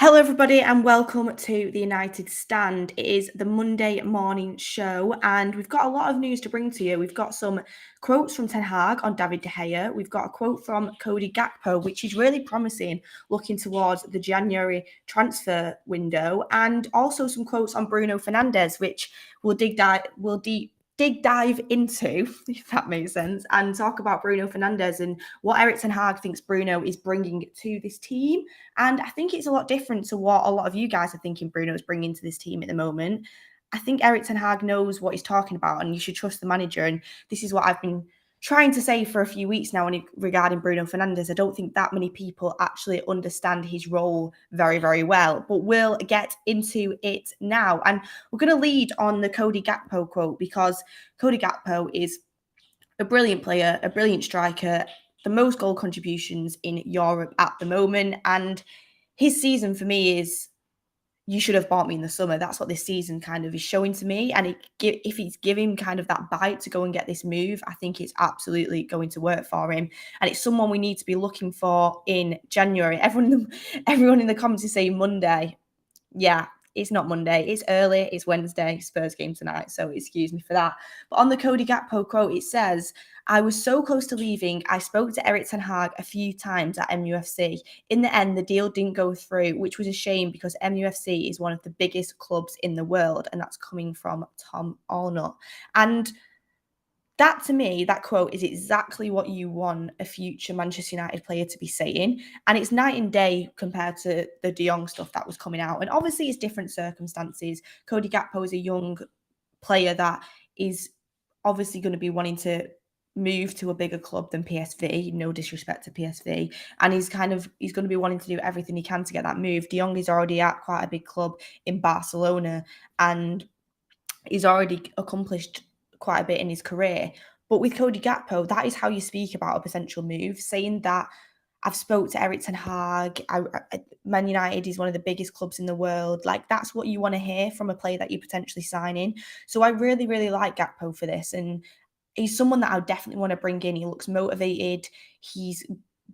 Hello, everybody, and welcome to the United Stand. It is the Monday morning show, and we've got a lot of news to bring to you. We've got some quotes from Ten Hag on David De Gea. We've got a quote from Cody Gakpo, which is really promising looking towards the January transfer window, and also some quotes on Bruno Fernandes, which we'll deep dive into, if that makes sense, and talk about Bruno Fernandes and what Erik Ten Hag thinks Bruno is bringing to this team. And I think it's a lot different to what a lot of you guys are thinking Bruno is bringing to this team at the moment. I think Erik Ten Hag knows what he's talking about, and you should trust the manager. And this is what I've been trying to say for a few weeks now regarding Bruno Fernandes. I don't think that many people actually understand his role very, very well, but we'll get into it now. And we're going to lead on the Cody Gakpo quote, because Cody Gakpo is a brilliant player, a brilliant striker, the most goal contributions in Europe at the moment. And his season for me is, you should have bought me in the summer. That's what this season kind of is showing to me. And if he's giving kind of that bite to go and get this move, I think it's absolutely going to work for him. And it's someone we need to be looking for in January. Everyone in the comments is saying Monday. Yeah, it's not Monday. It's early. It's Wednesday. Spurs game tonight. So excuse me for that. But on the Cody Gakpo quote, it says, "I was so close to leaving. I spoke to Erik Ten Hag a few times at MUFC. In the end, the deal didn't go through, which was a shame because MUFC is one of the biggest clubs in the world." And that's coming from Tom Allnut. And that, to me, that quote is exactly what you want a future Manchester United player to be saying. And it's night and day compared to the De Jong stuff that was coming out. And obviously it's different circumstances. Cody Gakpo is a young player that is obviously going to be wanting to move to a bigger club than PSV, no disrespect to PSV. And he's going to be wanting to do everything he can to get that move. De Jong is already at quite a big club in Barcelona, and he's already accomplished quite a bit in his career. But with Cody Gakpo, that is how you speak about a potential move, saying that I've spoke to Erik Ten Hag, Man United is one of the biggest clubs in the world. Like, that's what you want to hear from a player that you're potentially signing. So I really, really like Gakpo for this. And he's someone that I would definitely want to bring in. He looks motivated. He's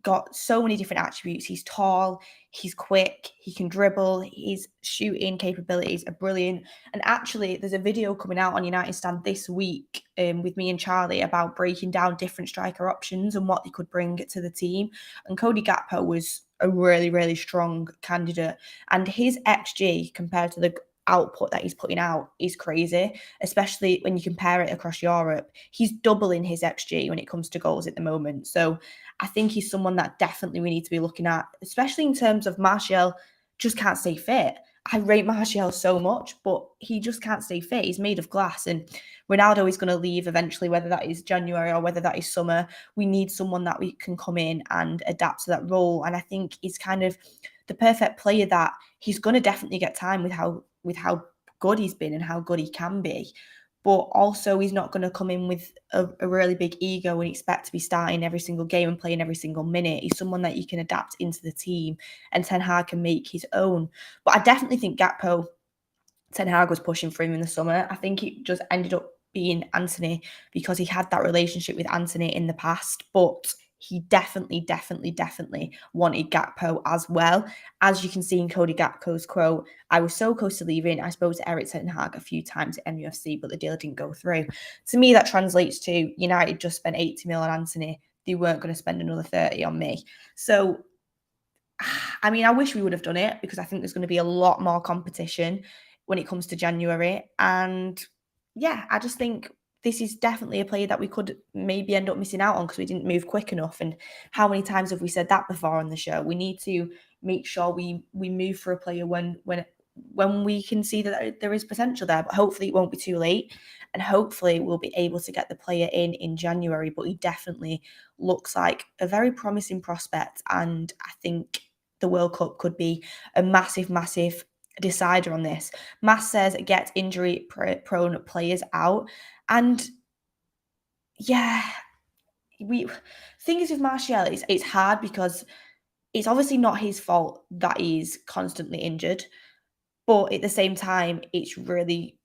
got so many different attributes. He's tall, he's quick, he can dribble, his shooting capabilities are brilliant. And actually, there's a video coming out on United Stand this week with me and Charlie about breaking down different striker options and what they could bring to the team. And Cody Gakpo was a really, really strong candidate. And his XG compared to the output that he's putting out is crazy, especially when you compare it across Europe. He's doubling his XG when it comes to goals at the moment. So I think he's someone that definitely we need to be looking at, especially in terms of Martial just can't stay fit. I rate Martial so much, but he just can't stay fit. He's made of glass, and Ronaldo is going to leave eventually, whether that is January or whether that is summer. We need someone that we can come in and adapt to that role. And I think he's kind of the perfect player that he's going to definitely get time with how good he's been and how good he can be. But also he's not going to come in with a really big ego and expect to be starting every single game and playing every single minute. He's someone that you can adapt into the team and Ten Hag can make his own. But I definitely think Gakpo, Ten Hag was pushing for him in the summer. I think it just ended up being Anthony because he had that relationship with Anthony in the past. But he definitely wanted Gakpo as well. As you can see in Cody Gakpo's quote, "I was so close to leaving. I spoke to Erik Ten Hag a few times at MUFC, but the deal didn't go through." To me, that translates to United just spent 80 mil on Anthony. They weren't going to spend another 30 on me. So, I mean, I wish we would have done it because I think there's going to be a lot more competition when it comes to January. And yeah, I just think this is definitely a player that we could maybe end up missing out on because we didn't move quick enough. And how many times have we said that before on the show? We need to make sure we move for a player when we can see that there is potential there. But hopefully it won't be too late, and hopefully we'll be able to get the player in January. But he definitely looks like a very promising prospect, and I think the World Cup could be a massive decider on this. Mass says get injury prone players out. And yeah, thing is with Martial, it's hard because it's obviously not his fault that he's constantly injured. But at the same time, it's really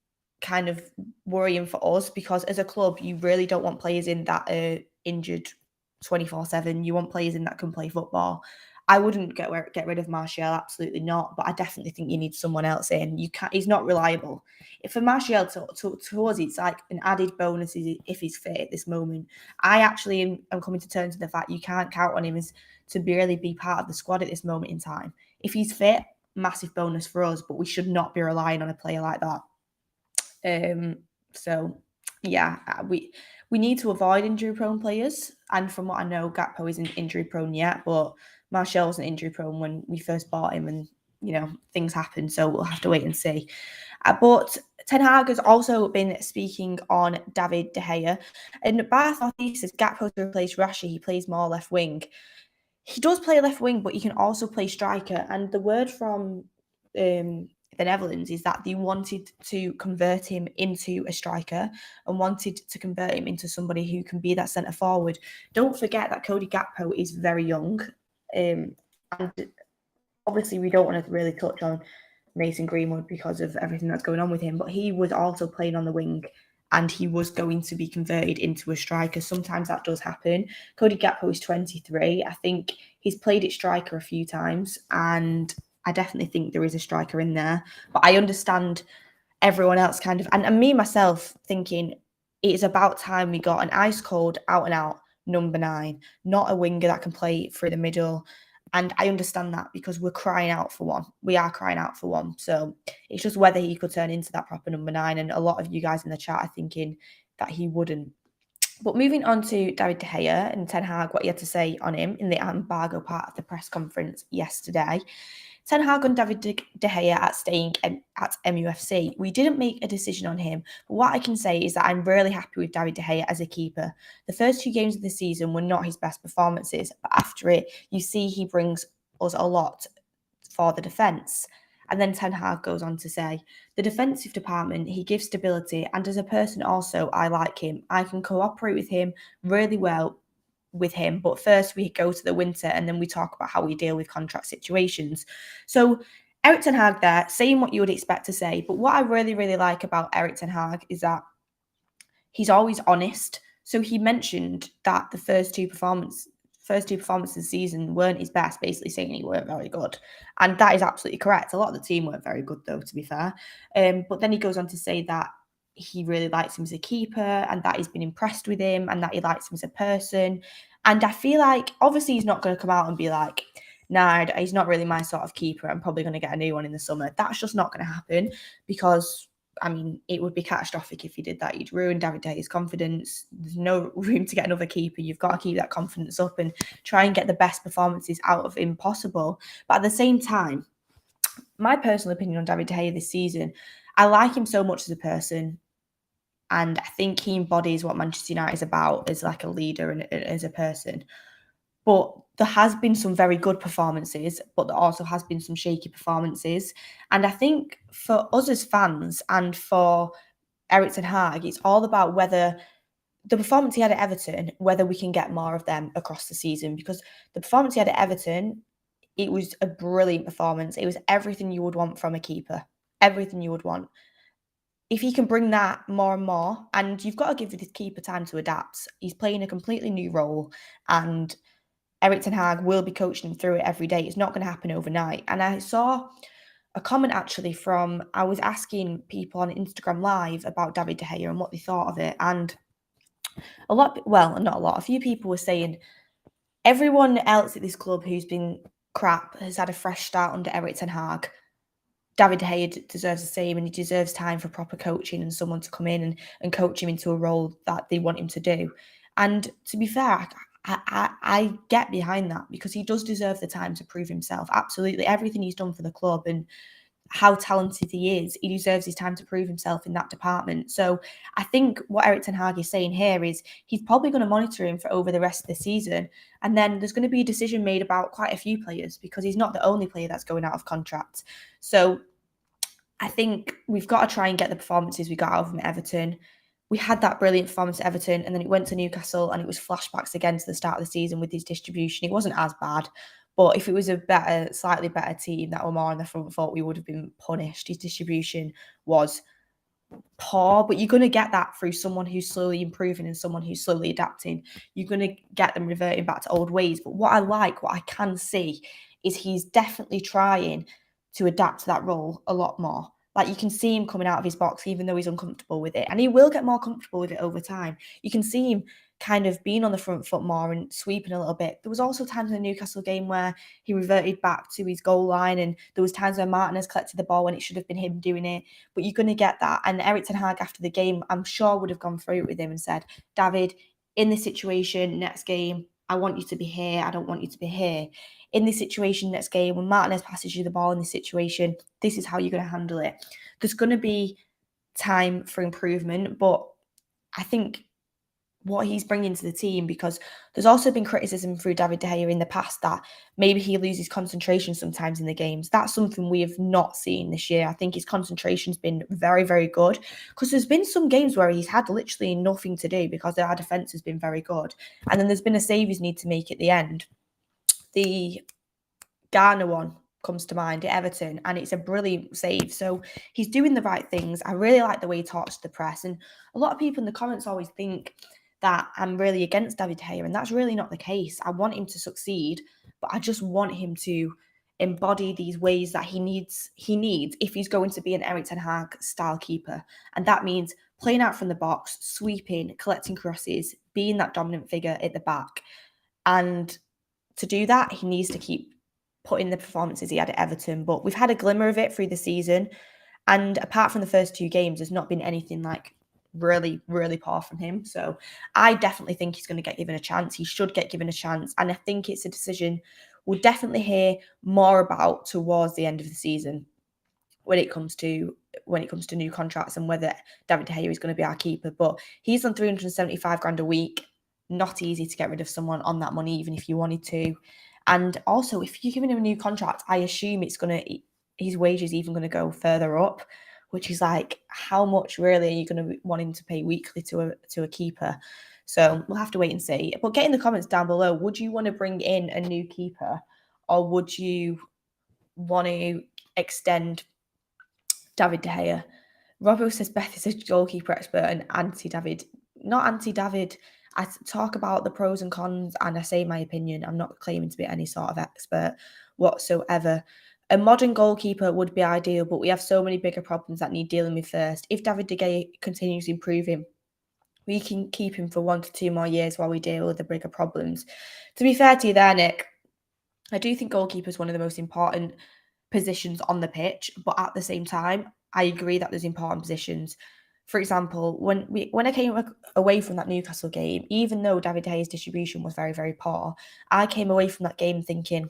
kind of worrying for us because as a club, you really don't want players in that are injured 24/7. You want players in that can play football. I wouldn't get rid of Martial, absolutely not. But I definitely think you need someone else in. You can't. He's not reliable. For Martial, to us, it's like an added bonus if he's fit at this moment. I actually am coming to terms with the fact you can't count on him as to really be part of the squad at this moment in time. If he's fit, massive bonus for us, but we should not be relying on a player like that. So yeah, we need to avoid injury-prone players. And from what I know, Gakpo isn't injury-prone yet, but Martial wasn't injury-prone when we first bought him, and things happen. So we'll have to wait and see. But Ten Hag has also been speaking on David De Gea, and Bath Northeast says Gakpo to replace Rashi. He plays more left wing. He does play left wing, but he can also play striker. And the word from the Netherlands is that they wanted to convert him into a striker and wanted to convert him into somebody who can be that centre forward. Don't forget that Cody Gakpo is very young. And obviously we don't want to really touch on Mason Greenwood because of everything that's going on with him, but he was also playing on the wing and he was going to be converted into a striker. Sometimes that does happen. Cody Gakpo is 23. I think he's played at striker a few times, and I definitely think there is a striker in there. But I understand everyone else kind of, and me myself thinking it is about time we got an ice cold out and out number 9, not a winger that can play through the middle. And I understand that because we're crying out for one. We are crying out for one. So it's just whether he could turn into that proper number 9. And a lot of you guys in the chat are thinking that he wouldn't. But moving on to David De Gea and Ten Hag, what he had to say on him in the embargo part of the press conference yesterday. Ten Hag on David De Gea at staying at MUFC. We didn't make a decision on him, but what I can say is that I'm really happy with David De Gea as a keeper. The first 2 games of the season were not his best performances, but after it, you see he brings us a lot for the defence. And then Ten Hag goes on to say, the defensive department, he gives stability, and as a person also, I like him. I can cooperate with him really well with him, but first we go to the winter and then we talk about how we deal with contract situations. So Erik Ten Hag there saying what you would expect to say, but what I really, really like about Erik Ten Hag is that he's always honest. So he mentioned that the first two performances of the season weren't his best, basically saying he weren't very good. And that is absolutely correct. A lot of the team weren't very good, though, to be fair. But then he goes on to say that he really likes him as a keeper and that he's been impressed with him and that he likes him as a person. And I feel like, obviously, he's not going to come out and be like, nah, he's not really my sort of keeper. I'm probably going to get a new one in the summer. That's just not going to happen because, I mean, it would be catastrophic if he did that. He'd ruin David De Gea's confidence. There's no room to get another keeper. You've got to keep that confidence up and try and get the best performances out of him possible. But at the same time, my personal opinion on David De Gea this season, I like him so much as a person. And I think he embodies what Manchester United is about as like a leader and as a person. But there has been some very good performances, but there also has been some shaky performances. And I think for us as fans and for Erik Ten Hag, it's all about whether the performance he had at Everton, whether we can get more of them across the season. Because the performance he had at Everton, it was a brilliant performance. It was everything you would want from a keeper. Everything you would want. If he can bring that more and more, and you've got to give this keeper time to adapt. He's playing a completely new role, and Erik Ten Hag will be coaching him through it every day. It's not going to happen overnight. And I saw a comment actually I was asking people on Instagram Live about David De Gea and what they thought of it. And a few people were saying everyone else at this club who's been crap has had a fresh start under Erik Ten Hag. David De Gea deserves the same, and he deserves time for proper coaching and someone to come in and coach him into a role that they want him to do. And to be fair, I get behind that because he does deserve the time to prove himself. Absolutely. Everything he's done for the club and how talented he is, he deserves his time to prove himself in that department. So I think what Erik Ten Hag is saying here is he's probably going to monitor him for over the rest of the season. And then there's going to be a decision made about quite a few players because he's not the only player that's going out of contract. So I think we've got to try and get the performances we got out of him at Everton. We had that brilliant performance at Everton and then it went to Newcastle and it was flashbacks again to the start of the season with his distribution. It wasn't as bad, but if it was a slightly better team that were more on the front foot, we would have been punished. His distribution was poor, but you're going to get that through someone who's slowly improving and someone who's slowly adapting. You're going to get them reverting back to old ways. But what I can see is he's definitely trying to adapt to that role a lot more. Like, you can see him coming out of his box, even though he's uncomfortable with it. And he will get more comfortable with it over time. You can see him kind of being on the front foot more and sweeping a little bit. There was also times in the Newcastle game where he reverted back to his goal line, and there was times where Martinez collected the ball when it should have been him doing it. But you're going to get that. And Eric Ten Hag, after the game, I'm sure would have gone through it with him and said, David, in this situation, next game, I want you to be here. I don't want you to be here. In this situation, next game, when Martinez passes you the ball in this situation, this is how you're going to handle it. There's going to be time for improvement, but I think what he's bringing to the team, because there's also been criticism through David De Gea in the past that maybe he loses concentration sometimes in the games. That's something we have not seen this year. I think his concentration's been very, very good, because there's been some games where he's had literally nothing to do because our defence has been very good. And then there's been a save he's need to make at the end. The Ghana one comes to mind at Everton, and it's a brilliant save. So he's doing the right things. I really like the way he talks to the press. And a lot of people in the comments always think that I'm really against David De Gea, and that's really not the case. I want him to succeed, but I just want him to embody these ways that he needs if he's going to be an Eric Ten Hag style keeper. And that means playing out from the box, sweeping, collecting crosses, being that dominant figure at the back. And to do that, he needs to keep putting the performances he had at Everton. But we've had a glimmer of it through the season. And apart from the first 2 games, there's not been anything like really, really poor from him. So I definitely think he's going to get given a chance. He should get given a chance. And I think it's a decision we'll definitely hear more about towards the end of the season when it comes to new contracts and whether David De Gea is going to be our keeper. But he's on 375 grand a week. Not easy to get rid of someone on that money, even if you wanted to. And also, if you're giving him a new contract, I assume his wages even going to go further up, which is like, how much really are you going to want him to pay weekly to a keeper? So we'll have to wait and see. But get in the comments down below, would you want to bring in a new keeper, or would you want to extend David De Gea? Robbo says Beth is a goalkeeper expert and anti-David. Not anti-David. I talk about the pros and cons and I say my opinion. I'm not claiming to be any sort of expert whatsoever. A modern goalkeeper would be ideal, but we have so many bigger problems that need dealing with first. If David De Gea continues improving, we can keep him for 1 to 2 more years while we deal with the bigger problems. To be fair to you there, Nick, I do think goalkeeper is one of the most important positions on the pitch, but at the same time, I agree that there's important positions. For example, when I came away from that Newcastle game, even though David De Gea's distribution was very, very poor, I came away from that game thinking,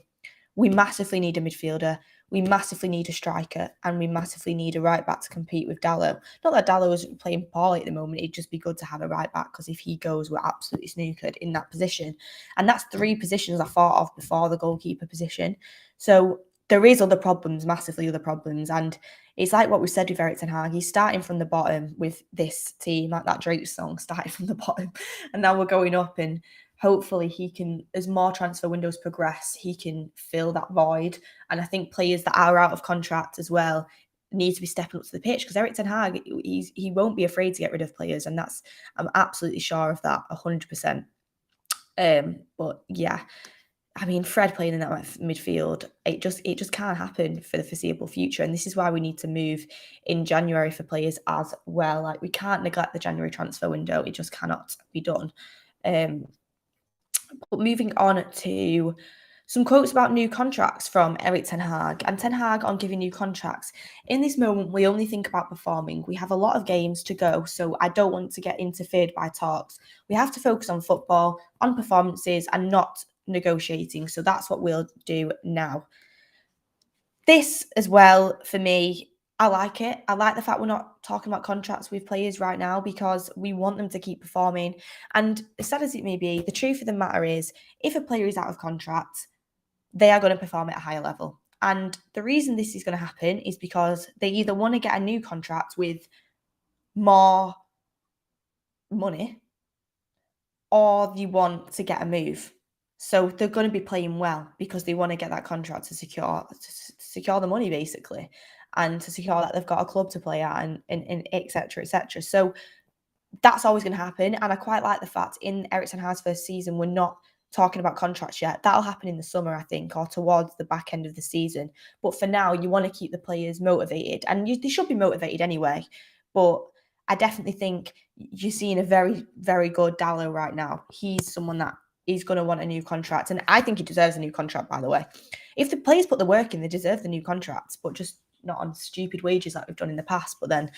we massively need a midfielder, we massively need a striker, and we massively need a right back to compete with Dalot. Not that Dalot is playing poorly at the moment, it'd just be good to have a right back, because if he goes, we're absolutely snookered in that position. And that's 3 positions I thought of before the goalkeeper position. So there is other problems, massively other problems. And it's like what we said with Eric Ten Hag. He's starting from the bottom with this team, like that Drake song, starting from the bottom. And now we're going up, and hopefully he can, as more transfer windows progress, he can fill that void. And I think players that are out of contract as well need to be stepping up to the pitch, because Eric Ten Hag, he won't be afraid to get rid of players. And I'm absolutely sure of that, 100%. But yeah, I mean, Fred playing in that midfield, it just can't happen for the foreseeable future. And this is why we need to move in January for players as well. Like, we can't neglect the January transfer window. It just cannot be done. But moving on to some quotes about new contracts from Eric Ten Hag. And Ten Hag on giving new contracts. In this moment, we only think about performing. We have a lot of games to go, so I don't want to get interfered by talks. We have to focus on football, on performances, and not negotiating. So that's what we'll do now. This as well, for me, I like it. I like the fact we're not talking about contracts with players right now, because we want them to keep performing. And as sad as it may be, the truth of the matter is, if a player is out of contract, they are going to perform at a higher level. And the reason this is going to happen is because they either want to get a new contract with more money, or they want to get a move. So they're going to be playing well because they want to get that contract to secure the money, basically. and to secure that they've got a club to play at and et cetera, et cetera. So that's always going to happen. And I quite like the fact in Erik ten Hag's first season, we're not talking about contracts yet. That'll happen in the summer, I think, or towards the back end of the season. But for now, you want to keep the players motivated, and they should be motivated anyway. But I definitely think you're seeing a very, very good Dallo right now. He's someone that is going to want a new contract, and I think he deserves a new contract, by the way. If the players put the work in, they deserve the new contracts, but just not on stupid wages like we've done in the past. But then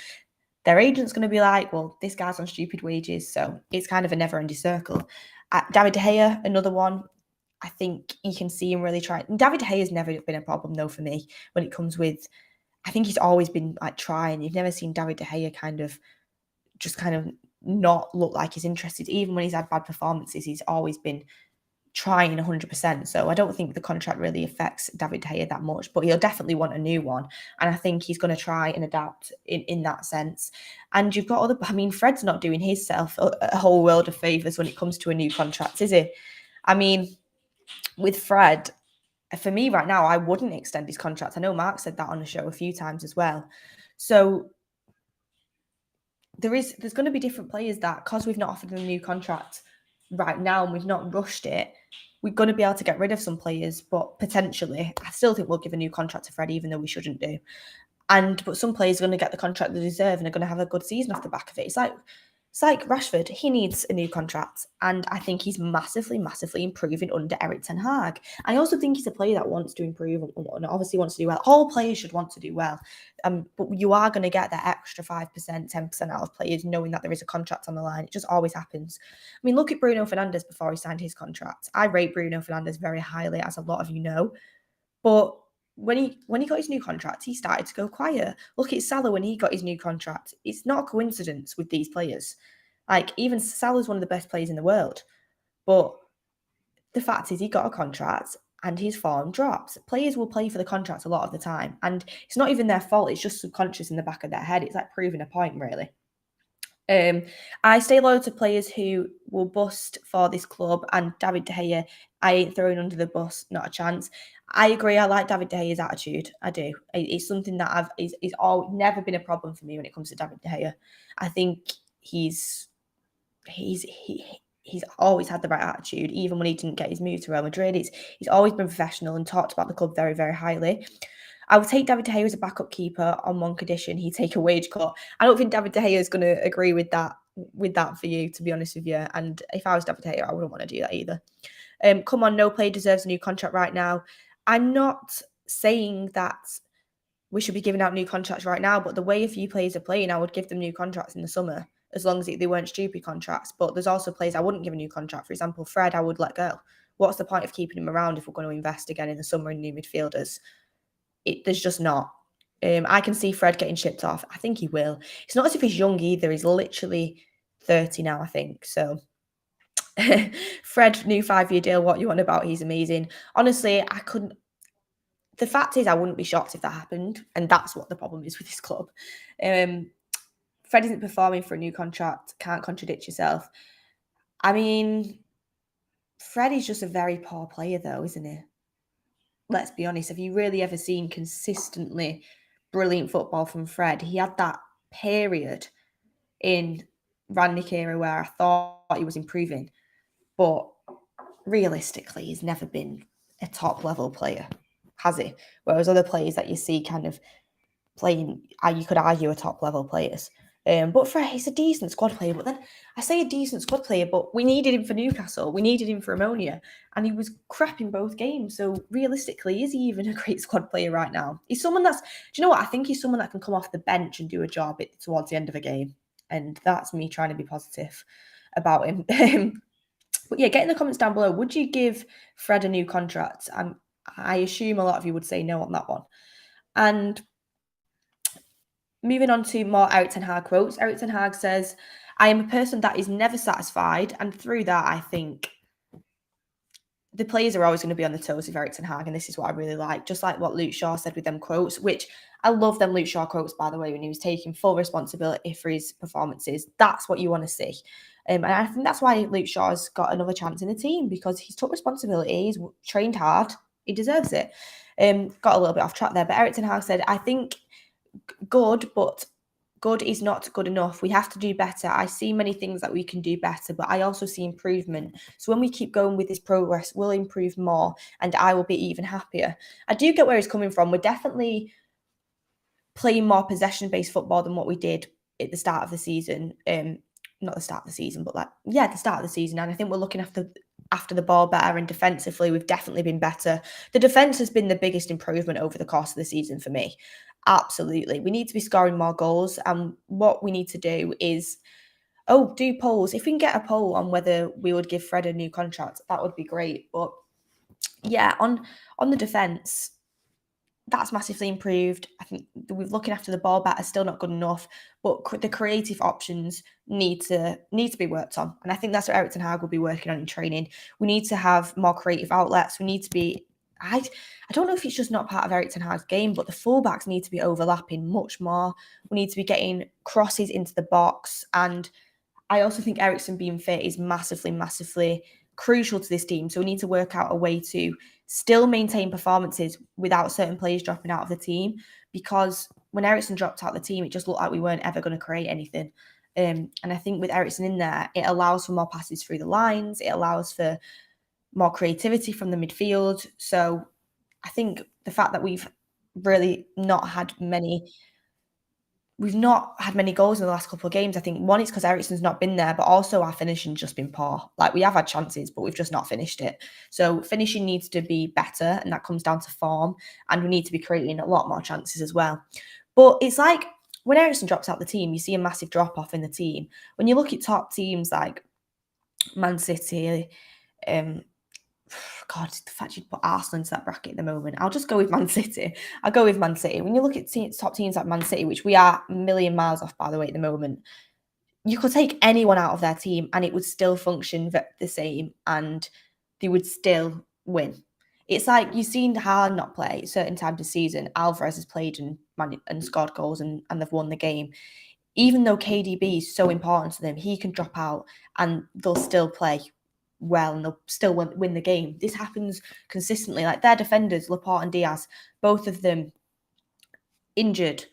their agent's going to be like, well, this guy's on stupid wages. So it's kind of a never-ending circle. David De Gea, another one. I think you can see him really trying. David De Gea has never been a problem, though, for me when it comes with, I think he's always been like trying. You've never seen David De Gea kind of not look like he's interested. Even when he's had bad performances, he's always been trying 100%. So I don't think the contract really affects David De Gea that much, but he'll definitely want a new one. And I think he's going to try and adapt in that sense. And you've got Fred's not doing himself a whole world of favours when it comes to a new contract, is he? I mean, with Fred, for me right now, I wouldn't extend his contract. I know Mark said that on the show a few times as well. So there's going to be different players that, because we've not offered them a new contract right now and we've not rushed it, we're going to be able to get rid of some players, but potentially I still think we'll give a new contract to Fred, even though we shouldn't do. But some players are going to get the contract they deserve and are going to have a good season off the back of it. It's like Rashford, he needs a new contract. And I think he's massively, massively improving under Erik ten Hag. I also think he's a player that wants to improve and obviously wants to do well. All players should want to do well. But you are going to get that extra 5%, 10% out of players knowing that there is a contract on the line. It just always happens. I mean, look at Bruno Fernandes before he signed his contract. I rate Bruno Fernandes very highly, as a lot of you know. But when he got his new contract, he started to go quiet. Look at Salah when he got his new contract. It's not a coincidence with these players. Like, even Salah's one of the best players in the world. But the fact is he got a contract and his form drops. Players will play for the contract a lot of the time. And it's not even their fault. It's just subconscious in the back of their head. It's like proving a point, really. I stay loyal to players who will bust for this club, and David De Gea, I ain't throwing under the bus, not a chance. I agree. I like David De Gea's attitude. I do. It's something that is never been a problem for me when it comes to David De Gea. I think he's always had the right attitude, even when he didn't get his move to Real Madrid. He's always been professional and talked about the club very, very highly. I would take David De Gea as a backup keeper on one condition: he take a wage cut. I don't think David De Gea is going to agree with that for you, to be honest with you. And if I was David De Gea, I wouldn't want to do that either. Come on, no player deserves a new contract right now. I'm not saying that we should be giving out new contracts right now, but the way a few players are playing, I would give them new contracts in the summer, as long as they weren't stupid contracts. But there's also players I wouldn't give a new contract. For example, Fred, I would let go. What's the point of keeping him around if we're going to invest again in the summer in new midfielders? There's just not. I can see Fred getting shipped off. I think he will. It's not as if he's young either. He's literally 30 now, I think. So Fred, new 5-year deal. What you want about? He's amazing. Honestly, I couldn't. The fact is, I wouldn't be shocked if that happened. And that's what the problem is with this club. Fred isn't performing for a new contract. Can't contradict yourself. I mean, Fred is just a very poor player, though, isn't he? Let's be honest. Have you really ever seen consistently brilliant football from Fred? He had that period in Rangnick era where I thought he was improving, but realistically, he's never been a top level player, has he? Whereas other players that you see kind of playing, you could argue, are top level players. But Fred, he's a decent squad player. But then I say a decent squad player, but we needed him for Newcastle. We needed him for Ammonia. And he was crap in both games. So realistically, is he even a great squad player right now? He's someone do you know what? I think he's someone that can come off the bench and do a job towards the end of a game. And that's me trying to be positive about him. But yeah, get in the comments down below. Would you give Fred a new contract? I assume a lot of you would say no on that one. And moving on to more Erik ten Hag quotes. Erik ten Hag says, "I am a person that is never satisfied." And through that, I think the players are always going to be on the toes of Erik ten Hag. And this is what I really like. Just like what Luke Shaw said with them quotes, which I love them Luke Shaw quotes, by the way, when he was taking full responsibility for his performances. That's what you want to see. And I think that's why Luke Shaw's got another chance in the team, because he's took responsibility. He's trained hard. He deserves it. Got a little bit off track there. But Erik ten Hag said, "I think good, but good is not good enough. We have to do better. I see many things that we can do better, but I also see improvement. So when we keep going with this progress, we'll improve more and I will be even happier. I do get where he's coming from. We're definitely playing more possession-based football than what we did at the start of the season. Not the start of the season, but the start of the season. And I think we're looking after the ball better, and defensively, we've definitely been better. The defense has been the biggest improvement over the course of the season for me. Absolutely. We need to be scoring more goals. And what we need to do is, do polls. If we can get a poll on whether we would give Fred a new contract, that would be great. But yeah, on the defense, that's massively improved. I think we're looking after the ball better, still not good enough, but the creative options need to be worked on. And I think that's what Eric Ten Hag will be working on in training. We need to have more creative outlets. We need to be, I don't know if it's just not part of Eric Ten Hag's game, but the fullbacks need to be overlapping much more. We need to be getting crosses into the box. And I also think Eriksen being fit is massively, massively crucial to this team. So we need to work out a way to still maintain performances without certain players dropping out of the team, because when Eriksen dropped out of the team, it just looked like we weren't ever going to create anything. And I think with Eriksen in there, it allows for more passes through the lines. It allows for more creativity from the midfield. So I think the fact that we've not had many goals in the last couple of games. I think one is because Eriksen's not been there, but also our finishing's just been poor. Like, we have had chances, but we've just not finished it. So finishing needs to be better, and that comes down to form. And we need to be creating a lot more chances as well. But it's like when Eriksen drops out the team, you see a massive drop off in the team. When you look at top teams like Man City, God, the fact you'd put Arsenal into that bracket at the moment. I'll just go with Man City. I'll go with Man City. When you look at top teams like Man City, which we are a million miles off, by the way, at the moment, you could take anyone out of their team and it would still function the same and they would still win. It's like you've seen Haaland not play at certain times of the season. Alvarez has played and scored goals and they've won the game. Even though KDB is so important to them, he can drop out and they'll still play well and they'll still win the game. This happens consistently. Like their defenders, Laporte and Diaz, both of them injured.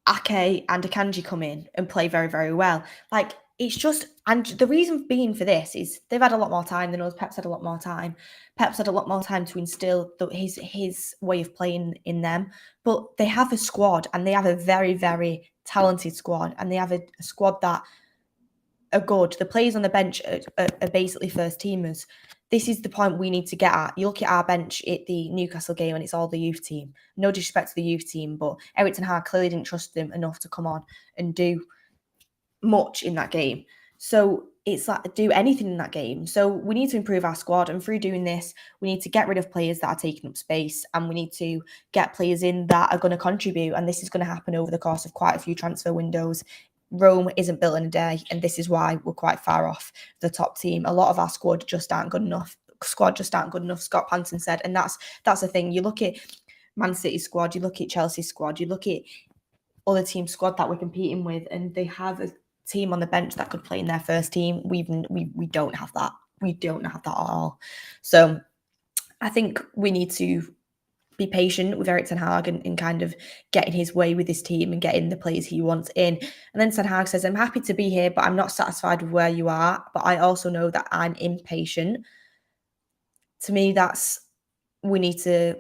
Ake and Akanji come in and play very, very well. Like, it's just, and the reason being for this is they've had a lot more time than us. Pep's had a lot more time. Pep's had a lot more time to instill his way of playing in them. But they have a squad, and they have a very, very talented squad, and they have a squad that are good. The players on the bench are basically first teamers. This is the point we need to get at. You look at our bench at the Newcastle game and it's all the youth team. No disrespect to the youth team, but Eric Ten Hag clearly didn't trust them enough to come on and do much in that game. So it's like do anything in that game. So we need to improve our squad, and through doing this, we need to get rid of players that are taking up space, and we need to get players in that are going to contribute. And this is going to happen over the course of quite a few transfer windows. Rome isn't built in a day, and this is why we're quite far off the top team. A lot of our squad just aren't good enough. Scott Panton said, and that's the thing. You look at Man City's squad, you look at Chelsea's squad, you look at other team squad that we're competing with, and they have a team on the bench that could play in their first team. We don't have that. We don't have that at all. So I think we need to be patient with Eric Ten Hag and kind of getting his way with his team and getting the players he wants in. And then Ten Hag says, I'm happy to be here, but I'm not satisfied with where you are. But I also know that I'm impatient. To me, we need to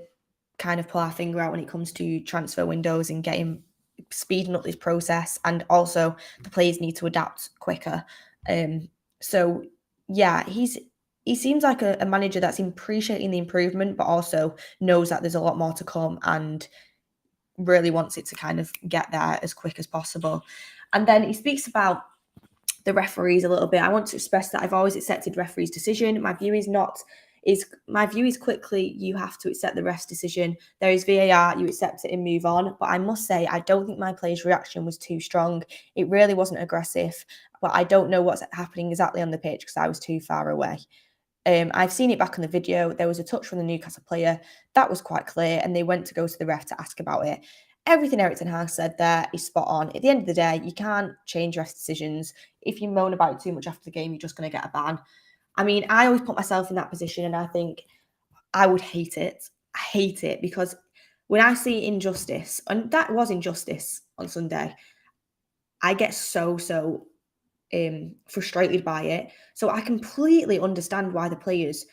kind of pull our finger out when it comes to transfer windows and speeding up this process. And also the players need to adapt quicker. So yeah, he seems like a manager that's appreciating the improvement, but also knows that there's a lot more to come and really wants it to kind of get there as quick as possible. And then he speaks about the referees a little bit. I want to express that I've always accepted referee's decision. My view is quickly, you have to accept the ref's decision. There is VAR, you accept it and move on. But I must say, I don't think my player's reaction was too strong. It really wasn't aggressive, but I don't know what's happening exactly on the pitch because I was too far away. I've seen it back on the video. There was a touch from the Newcastle player. That was quite clear, and they went to go to the ref to ask about it. Everything Eric Ten Hag said there is spot on. At the end of the day, you can't change ref's decisions. If you moan about it too much after the game, you're just going to get a ban. I mean, I always put myself in that position, and I think I would hate it. I hate it because When I see injustice, and that was injustice on Sunday, I get so frustrated by it. So I completely understand why the players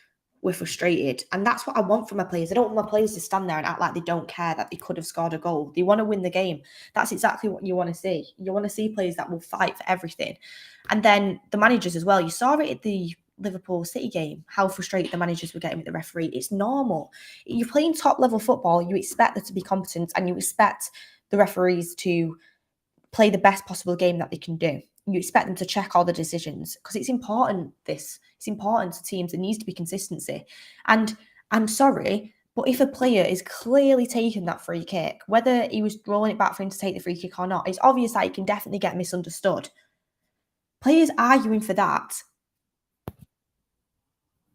were frustrated. And that's what I want from my players. I don't want my players to stand there and act like they don't care that they could have scored a goal. They want to win the game. That's exactly what you want to see. You want to see players that will fight for everything. And then the managers as well. You saw it at the Liverpool City game, how frustrated the managers were getting with the referee. It's normal. You're playing top level football. You expect there to be competence and you expect the referees to play the best possible game that they can do. You expect them to check all the decisions because it's important. It's important to teams. There needs to be consistency. And I'm sorry, but if a player is clearly taking that free kick, whether he was rolling it back for him to take the free kick or not, it's obvious that he can definitely get misunderstood. Players arguing for that.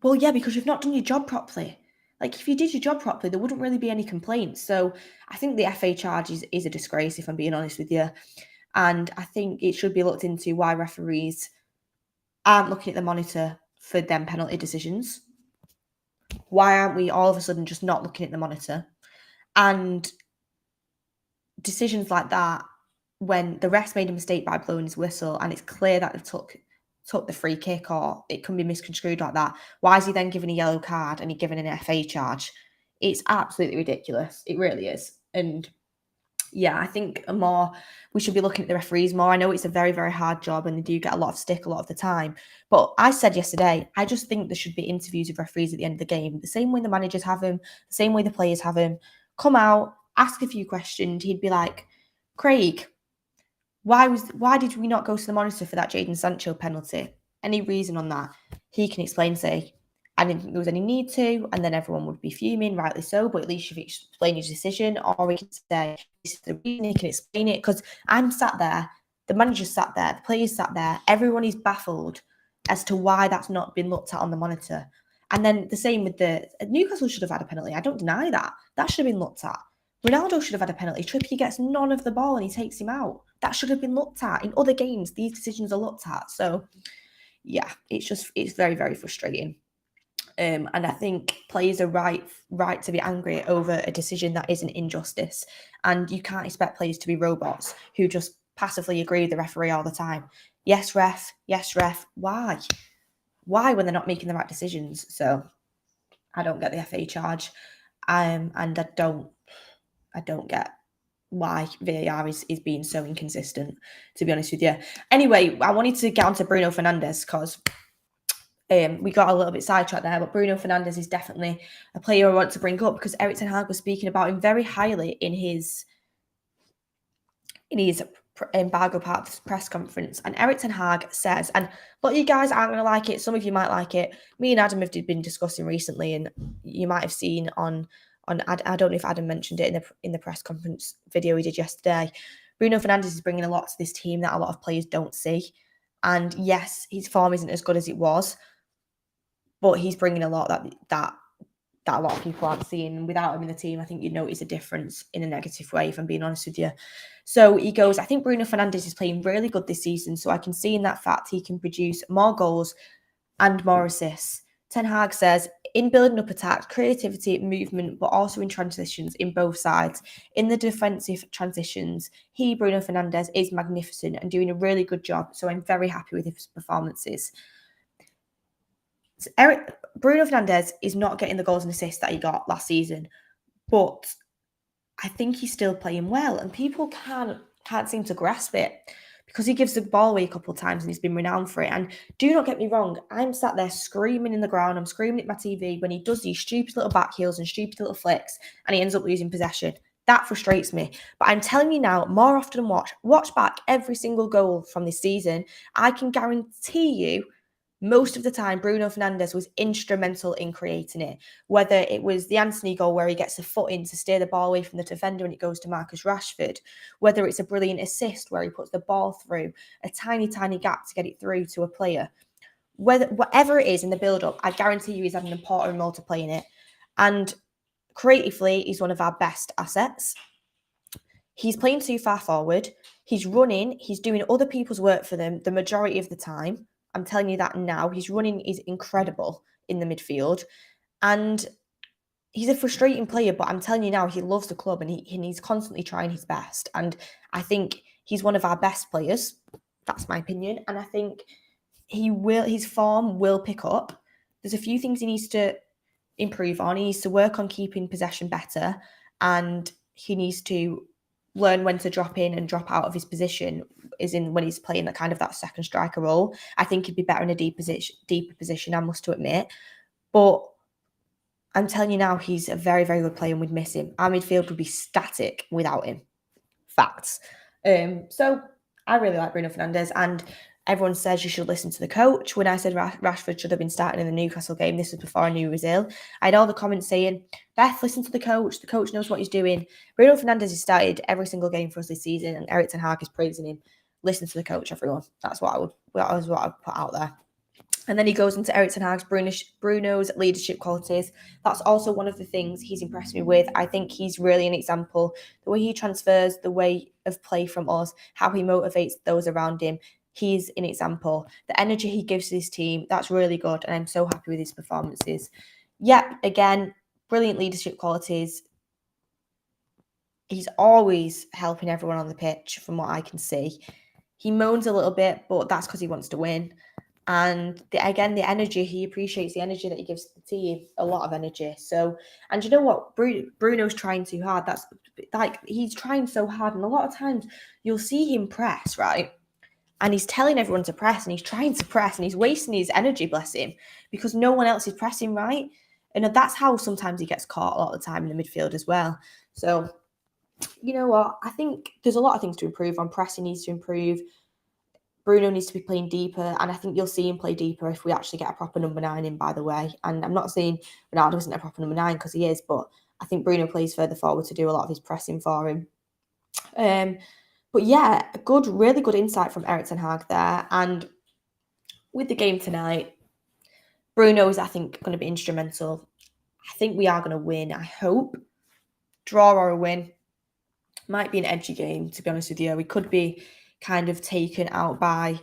Well, yeah, because you've not done your job properly. Like, if you did your job properly, there wouldn't really be any complaints. So I think the FA charge is a disgrace, if I'm being honest with you. And I think it should be looked into why referees aren't looking at the monitor for them penalty decisions. Why aren't we all of a sudden just not looking at the monitor? And decisions like that, when the ref made a mistake by blowing his whistle and it's clear that they took the free kick, or it can be misconstrued like that, why is he then given a yellow card and he given an FA charge? It's absolutely ridiculous. It really is. And yeah, I think we should be looking at the referees more. I know it's a very, very hard job and they do get a lot of stick a lot of the time. But I said yesterday, I just think there should be interviews with referees at the end of the game. The same way the managers have them, the same way the players have them. Come out, ask a few questions. He'd be like, Craig, why did we not go to the monitor for that Jadon Sancho penalty? Any reason on that? He can explain, say, I didn't think there was any need to, and then everyone would be fuming, rightly so, but at least you've explained your decision, or he can say, this is the reason, he can explain it, because I'm sat there, the manager sat there, the players sat there, everyone is baffled as to why that's not been looked at on the monitor. And then the same with Newcastle should have had a penalty. I don't deny that. That should have been looked at. Ronaldo should have had a penalty. Trippier gets none of the ball and he takes him out. That should have been looked at. In other games, these decisions are looked at. So, yeah, it's very, very frustrating. And I think players are right to be angry over a decision that is an injustice. And you can't expect players to be robots who just passively agree with the referee all the time. Yes, ref. Yes, ref. Why? Why when they're not making the right decisions? So I don't get the FA charge. And I don't get why VAR is being so inconsistent, to be honest with you. Anyway, I wanted to get onto Bruno Fernandes because we got a little bit sidetracked there, but Bruno Fernandes is definitely a player I want to bring up because Erik ten Hag was speaking about him very highly in his embargo part of the press conference. And Erik ten Hag says, and look, you guys aren't going to like it. Some of you might like it. Me and Adam have been discussing recently, and you might have seen on I don't know if Adam mentioned it in the press conference video we did yesterday. Bruno Fernandes is bringing a lot to this team that a lot of players don't see. And yes, his form isn't as good as it was, but he's bringing a lot that a lot of people aren't seeing. And without him in the team, I think you'd notice a difference in a negative way, if I'm being honest with you. So he goes, I think Bruno Fernandes is playing really good this season, so I can see in that fact he can produce more goals and more assists. Ten Hag says, in building up attacks, creativity, movement, but also in transitions in both sides. In the defensive transitions, Bruno Fernandes, is magnificent and doing a really good job, so I'm very happy with his performances. So Bruno Fernandes is not getting the goals and assists that he got last season, but I think he's still playing well, and people can't seem to grasp it because he gives the ball away a couple of times and he's been renowned for it. And do not get me wrong, I'm sat there screaming in the ground, I'm screaming at my TV when he does these stupid little back heels and stupid little flicks and he ends up losing possession. That frustrates me. But I'm telling you now, more often than watch back every single goal from this season. I can guarantee you most of the time, Bruno Fernandes was instrumental in creating it. Whether it was the Anthony goal where he gets a foot in to steer the ball away from the defender and it goes to Marcus Rashford, whether it's a brilliant assist where he puts the ball through a tiny, tiny gap to get it through to a player. Whatever it is in the build-up, I guarantee you he's had an important role to play in it. And creatively, he's one of our best assets. He's playing too far forward. He's running. He's doing other people's work for them the majority of the time. I'm telling you that now. His running is incredible in the midfield. And he's a frustrating player, but I'm telling you now, he loves the club and he's constantly trying his best. And I think he's one of our best players. That's my opinion. And I think his form will pick up. There's a few things he needs to improve on. He needs to work on keeping possession better, and he needs to learn when to drop in and drop out of his position, is in when he's playing that second striker role. I think he'd be better in a deeper position, I must admit. But I'm telling you now, he's a very, very good player and we'd miss him. Our midfield would be static without him. Facts. So I really like Bruno Fernandes, and everyone says you should listen to the coach. When I said Rashford should have been starting in the Newcastle game, this was before I knew he was ill. I had all the comments saying, Beth, listen to the coach. The coach knows what he's doing. Bruno Fernandes has started every single game for us this season, and Erik ten Hag is praising him. Listen to the coach, everyone. That's what I'd put out there. And then he goes into Erik ten Hag's Bruno's leadership qualities. That's also one of the things he's impressed me with. I think he's really an example. The way he transfers, the way of play from us, how he motivates those around him. He's an example. The energy he gives to his team, that's really good. And I'm so happy with his performances. Yep, again, brilliant leadership qualities. He's always helping everyone on the pitch from what I can see. He moans a little bit, but that's because he wants to win. And the energy, he appreciates the energy that he gives to the team, a lot of energy. So, and you know what? Bruno's trying too hard. That's like, he's trying so hard. And a lot of times you'll see him press, right? And he's telling everyone to press and he's trying to press and he's wasting his energy, bless him, because no one else is pressing, right? And that's how sometimes he gets caught a lot of the time in the midfield as well. So, you know what? I think there's a lot of things to improve on. Pressing needs to improve. Bruno needs to be playing deeper, and I think you'll see him play deeper if we actually get a proper number 9 in, by the way. And I'm not saying Ronaldo isn't a proper number 9, because he is, but I think Bruno plays further forward to do a lot of his pressing for him. But yeah, really good insight from Erik ten Hag there. And with the game tonight, Bruno is, I think, going to be instrumental. I think we are going to win, I hope. Draw or a win. Might be an edgy game, to be honest with you. We could be kind of taken out by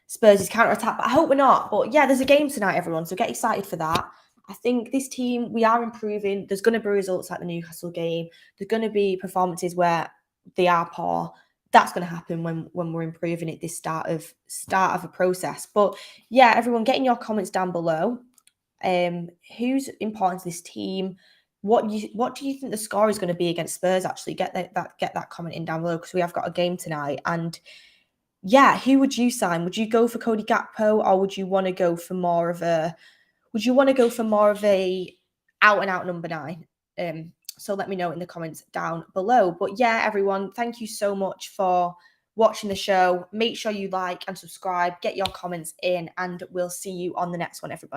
Spurs' counter-attack, but I hope we're not. But yeah, there's a game tonight, everyone, so get excited for that. I think this team, we are improving. There's going to be results like the Newcastle game. There's going to be performances where they are poor. That's going to happen when we're improving at this start of a process. But yeah, everyone, get in your comments down below. Who's important to this team? What do you think the score is going to be against Spurs? Actually, get that comment in down below, because we have got a game tonight. And yeah, who would you sign? Would you go for Cody Gakpo, or would you want to go for more of a out and out number 9? So let me know in the comments down below. But yeah, everyone, thank you so much for watching the show. Make sure you like and subscribe, get your comments in, and we'll see you on the next one, everybody.